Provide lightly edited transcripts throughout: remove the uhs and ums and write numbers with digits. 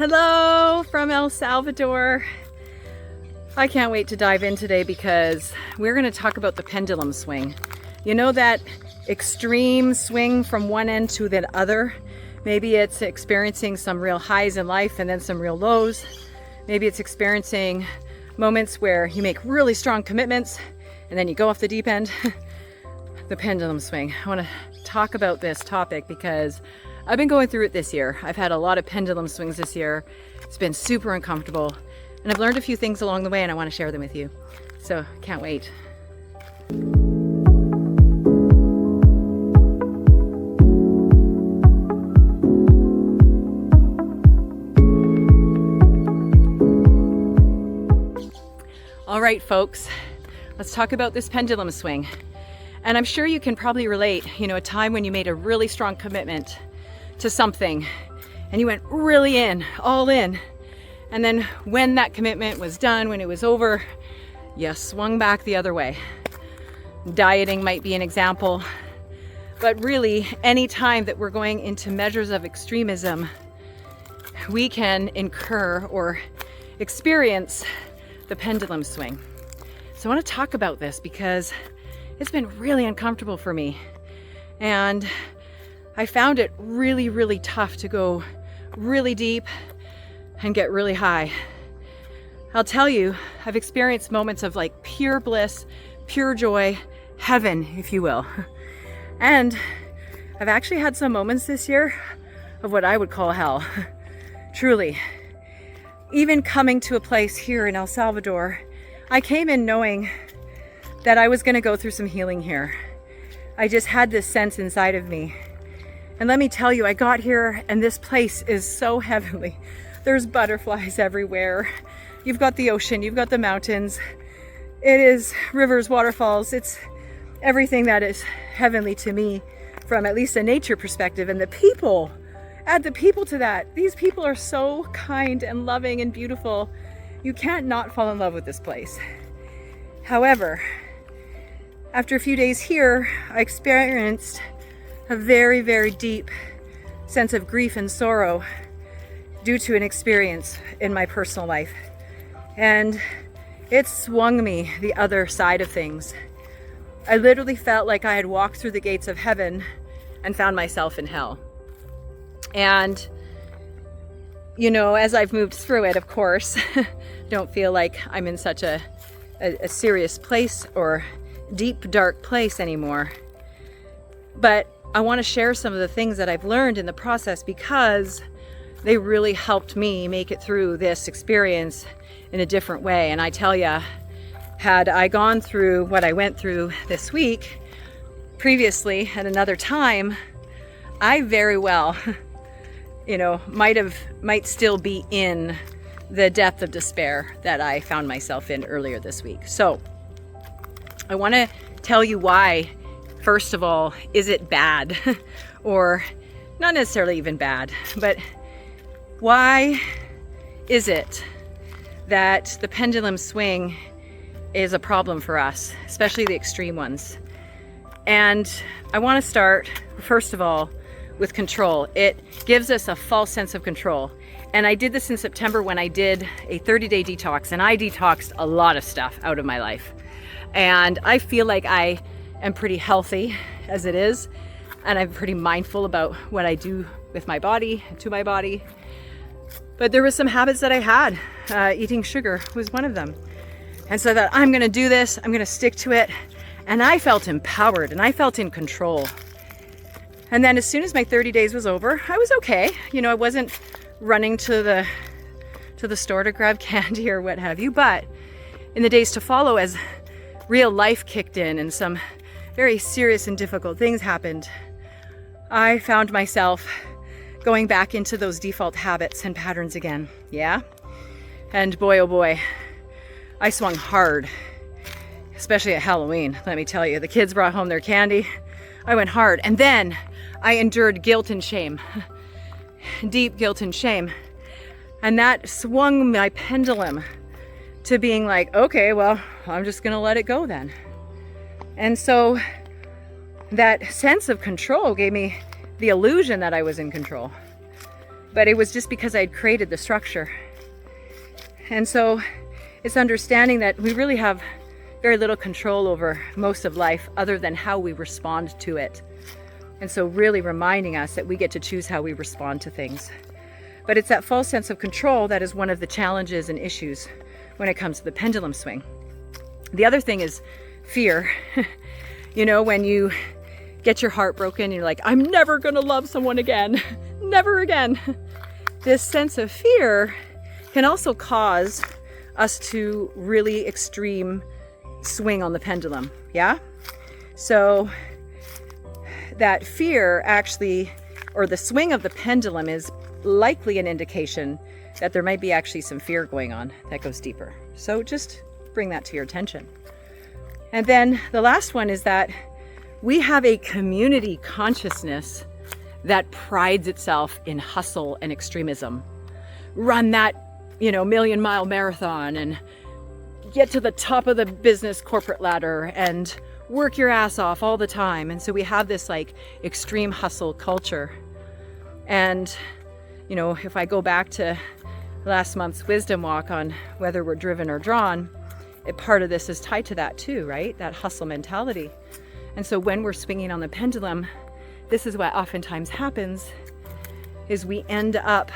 Hello from El Salvador. I can't wait to dive in today because we're going to talk about the pendulum swing. You know that extreme swing from one end to the other? Maybe it's experiencing some real highs in life and then some real lows. Maybe it's experiencing moments where you make really strong commitments and then you go off the deep end. The pendulum swing. I want to talk about this topic because I've been going through it this year. I've had a lot of pendulum swings this year. It's been super uncomfortable. And I've learned a few things along the way and I want to share them with you. So, can't wait. All right, folks, let's talk about this pendulum swing. And I'm sure you can probably relate, a time when you made a really strong commitment to something and you went really in, all in. And then when that commitment was done, when it was over, you swung back the other way. Dieting might be an example, but really any time that we're going into measures of extremism, we can incur or experience the pendulum swing. So I want to talk about this because it's been really uncomfortable for me. And I found it really, really tough to go really deep and get really high. I'll tell you, I've experienced moments of like pure bliss, pure joy, heaven, if you will. And I've actually had some moments this year of what I would call hell. Truly. Even coming to a place here in El Salvador, I came in knowing that I was going to go through some healing here. I just had this sense inside of me. And let me tell you, I got here and this place is so heavenly. There's butterflies everywhere. You've got the ocean, you've got the mountains. It is rivers, waterfalls. It's everything that is heavenly to me from at least a nature perspective. And the people, add the people to that. These people are so kind and loving and beautiful. You can't not fall in love with this place. However, after a few days here, I experienced a very, very deep sense of grief and sorrow due to an experience in my personal life. And it swung me the other side of things. I literally felt like I had walked through the gates of heaven and found myself in hell. And, as I've moved through it, of course, don't feel like I'm in such a serious place or deep, dark place anymore. But I want to share some of the things that I've learned in the process because they really helped me make it through this experience in a different way. And I tell you, had I gone through what I went through this week previously at another time, I very well, might still be in the depth of despair that I found myself in earlier this week. So I want to tell you why. First of all, is it bad? Or not necessarily even bad, but why is it that the pendulum swing is a problem for us, especially the extreme ones? And I want to start, first of all, with control. It gives us a false sense of control. And I did this in September when I did a 30-day detox, and I detoxed a lot of stuff out of my life. And I feel like I am pretty healthy as it is, and I'm pretty mindful about what I do with my body, to my body. But there was some habits that I had. Eating sugar was one of them. And so that I'm gonna do this, I'm gonna stick to it. And I felt empowered and I felt in control. And then as soon as my 30 days was over, I was okay. I wasn't running to the store to grab candy or what have you. But in the days to follow, as real life kicked in and some very serious and difficult things happened, I found myself going back into those default habits and patterns again. Yeah? And boy, oh boy, I swung hard, especially at Halloween. Let me tell you, the kids brought home their candy. I went hard. And then I endured guilt and shame, deep guilt and shame. And that swung my pendulum to being like, okay, well, I'm just gonna let it go then. And so that sense of control gave me the illusion that I was in control. but it was just because I'd created the structure. And so it's understanding that we really have very little control over most of life other than how we respond to it. And so really reminding us that we get to choose how we respond to things. But it's that false sense of control that is one of the challenges and issues when it comes to the pendulum swing. The other thing is fear. You know, when you get your heart broken, you're like, I'm never gonna love someone again, never again. This sense of fear can also cause us to really extreme swing on the pendulum, yeah? So that fear actually, or the swing of the pendulum, is likely an indication that there might be actually some fear going on that goes deeper. So just bring that to your attention. And then the last one is that we have a community consciousness that prides itself in hustle and extremism. Run that, million-mile marathon and get to the top of the business corporate ladder and work your ass off all the time. And so we have this like extreme hustle culture. And, if I go back to last month's wisdom walk on whether we're driven or drawn, part of this is tied to that too, right? That hustle mentality. And so when we're swinging on the pendulum, this is what oftentimes happens, is we end up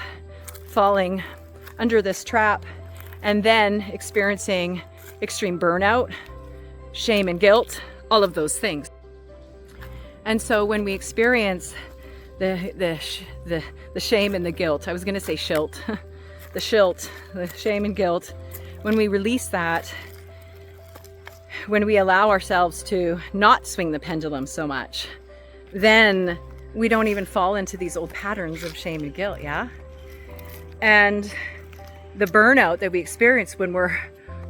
falling under this trap and then experiencing extreme burnout, shame and guilt, all of those things. And so when we experience the shame and the guilt, I was going to say shilt, the shame and guilt, when we release that, when we allow ourselves to not swing the pendulum so much, then we don't even fall into these old patterns of shame and guilt, yeah? And the burnout that we experience when we're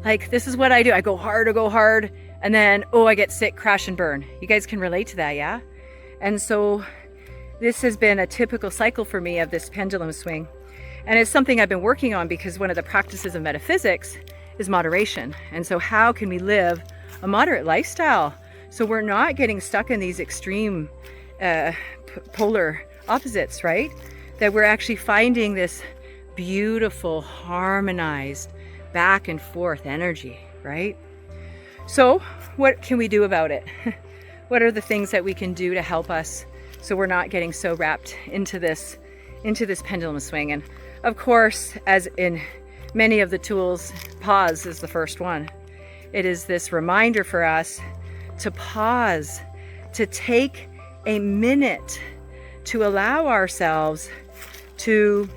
like, this is what I do. I go hard, and then, I get sick, crash and burn. You guys can relate to that, yeah? And so this has been a typical cycle for me of this pendulum swing. And it's something I've been working on because one of the practices of metaphysics is moderation. And so how can we live a moderate lifestyle so we're not getting stuck in these extreme polar opposites, right? That we're actually finding this beautiful, harmonized back and forth energy, right? So what can we do about it? What are the things that we can do to help us so we're not getting so wrapped into this pendulum swing? And of course, as in many of the tools, pause is the first one. It is this reminder for us to pause, to take a minute, to allow ourselves to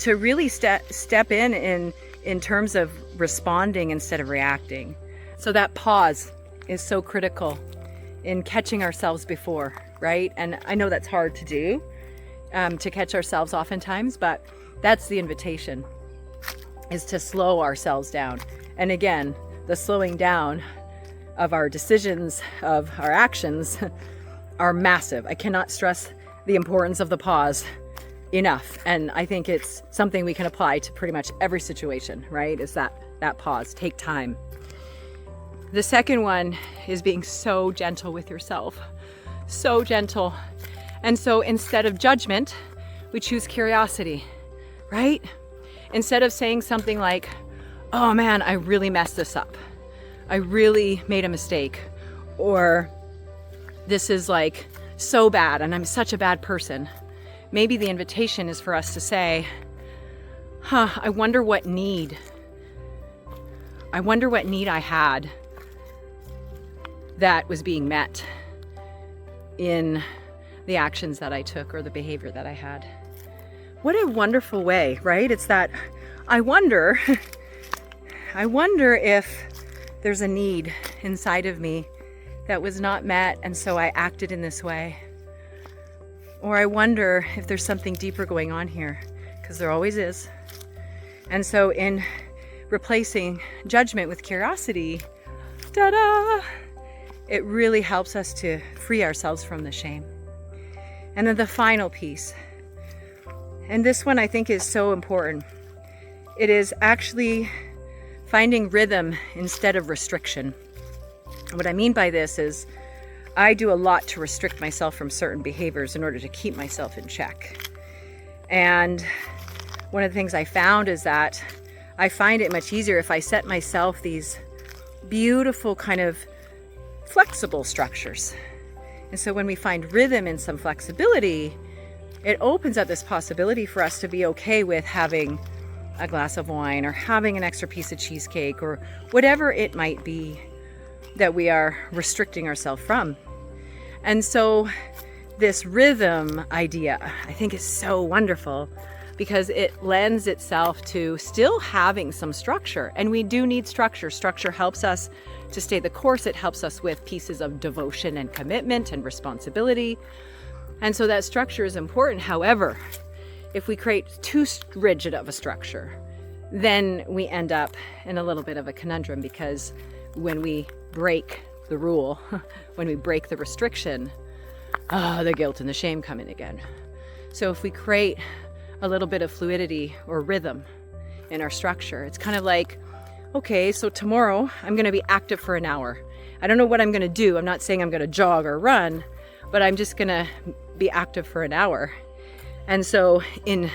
really step in terms of responding instead of reacting. So that pause is so critical in catching ourselves before, right? And I know that's hard to do, to catch ourselves oftentimes, but that's the invitation, is to slow ourselves down. And again, the slowing down of our decisions, of our actions, are massive. I cannot stress the importance of the pause enough. And I think it's something we can apply to pretty much every situation, right? Is that pause, take time. The second one is being so gentle with yourself, so gentle. And so instead of judgment, we choose curiosity, right? Instead of saying something like, oh man, I really messed this up. I really made a mistake. Or this is like so bad and I'm such a bad person. Maybe the invitation is for us to say, I wonder what need I had that was being met in the actions that I took or the behavior that I had. What a wonderful way, right? It's that I wonder if there's a need inside of me that was not met, and so I acted in this way. Or I wonder if there's something deeper going on here, because there always is. And so in replacing judgment with curiosity, ta-da, it really helps us to free ourselves from the shame. And then the final piece, and this one I think is so important, it is actually finding rhythm instead of restriction. What I mean by this is I do a lot to restrict myself from certain behaviors in order to keep myself in check. And one of the things I found is that I find it much easier if I set myself these beautiful kind of flexible structures. And so when we find rhythm and some flexibility, it opens up this possibility for us to be okay with having a glass of wine or having an extra piece of cheesecake or whatever it might be that we are restricting ourselves from. And so this rhythm idea, I think, is so wonderful because it lends itself to still having some structure. And we do need structure. Structure helps us to stay the course. It helps us with pieces of devotion and commitment and responsibility. And so that structure is important. However, if we create too rigid of a structure, then we end up in a little bit of a conundrum, because when we break the rule, when we break the restriction, the guilt and the shame come in again. So if we create a little bit of fluidity or rhythm in our structure, it's kind of like, okay, so tomorrow I'm going to be active for an hour. I don't know what I'm going to do. I'm not saying I'm going to jog or run, but I'm just going to be active for an hour. And so in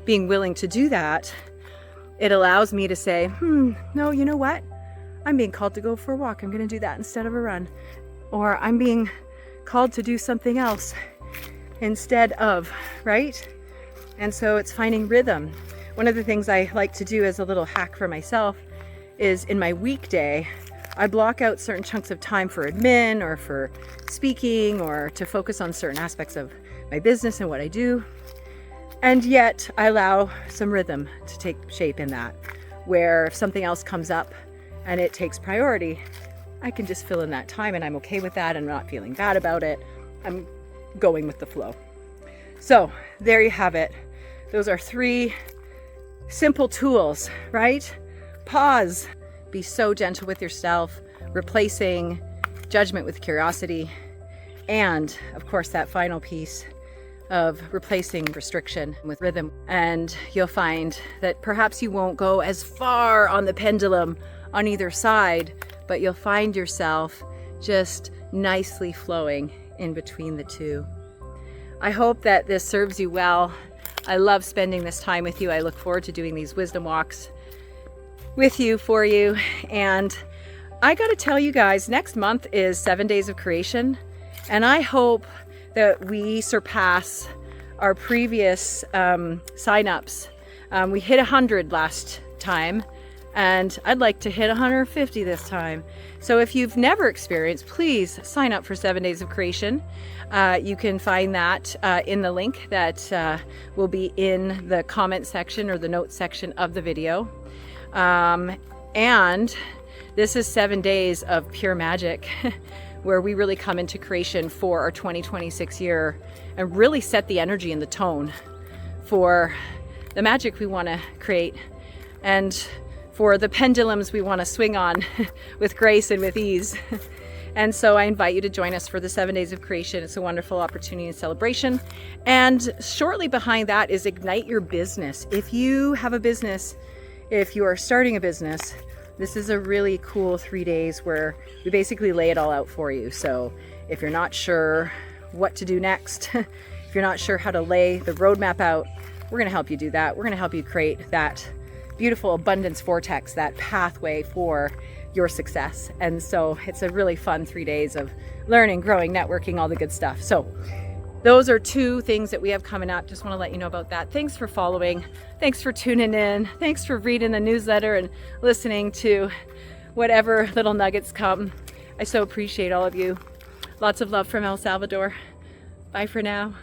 being willing to do that, it allows me to say, no, you know what? I'm being called to go for a walk. I'm going to do that instead of a run. Or I'm being called to do something else instead of, right? And so it's finding rhythm. One of the things I like to do as a little hack for myself is in my weekday, I block out certain chunks of time for admin or for speaking or to focus on certain aspects of my business and what I do. And yet I allow some rhythm to take shape in that, where if something else comes up and it takes priority, I can just fill in that time, and I'm okay with that. I'm not feeling bad about it. I'm going with the flow. So there you have it. Those are 3 simple tools, right? Pause. Be so gentle with yourself, replacing judgment with curiosity. And of course, that final piece of replacing restriction with rhythm. And you'll find that perhaps you won't go as far on the pendulum on either side, but you'll find yourself just nicely flowing in between the two. I hope that this serves you well. I love spending this time with you. I look forward to doing these wisdom walks with you, for you. And I got to tell you guys, next month is 7 days of creation. And I hope that we surpass our previous signups. We hit 100 last time, and I'd like to hit 150 this time. So if you've never experienced, please sign up for 7 days of creation. You can find that in the link that will be in the comment section or the notes section of the video. And this is 7 days of pure magic where we really come into creation for our 2026 year and really set the energy and the tone for the magic we want to create and for the pendulums we want to swing on with grace and with ease. And so I invite you to join us for the 7 days of creation. It's a wonderful opportunity and celebration. And shortly behind that is Ignite Your Business. If you have a business, if you are starting a business, this is a really cool 3 days where we basically lay it all out for you. So if you're not sure what to do next, if you're not sure how to lay the roadmap out, we're going to help you do that. We're going to help you create that beautiful abundance vortex, that pathway for your success. And so it's a really fun 3 days of learning, growing, networking, all the good stuff. So those are 2 things that we have coming up. Just want to let you know about that. Thanks for following. Thanks for tuning in. Thanks for reading the newsletter and listening to whatever little nuggets come. I so appreciate all of you. Lots of love from El Salvador. Bye for now.